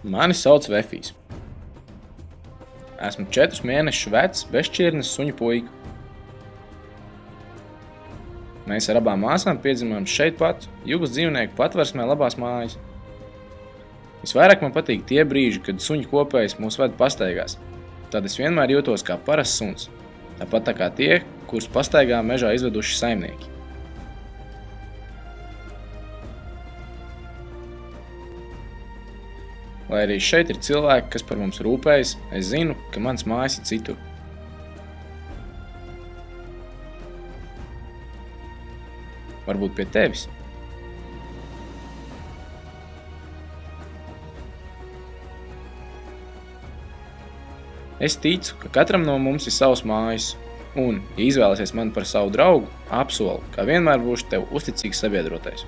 Mani sauc Vefijs. Esmu 4 mēnešus vecs, bezšķirnes suņu puika. Mēs ar abām māsām piedzimām šeit pat, Juglas dzīvnieku patversmē Labās mājas. Visvairāk man patīk tie brīži, kad suņu kopējs mūs ved pastaigās. Tad es vienmēr jūtos kā parasts suns, tāpat tā kā tie, kurus pastaigā mežā izveduši saimnieki. Lai arī šeit ir cilvēki, kas par mums rūpējas, es zinu, ka mans mājas ir citur. Varbūt pie tevis? Es ticu, ka katram no mums ir savs mājas, un, ja izvēlēsies mani par savu draugu, apsolu, ka vienmēr būšu tev uzticīgs sabiedrotais.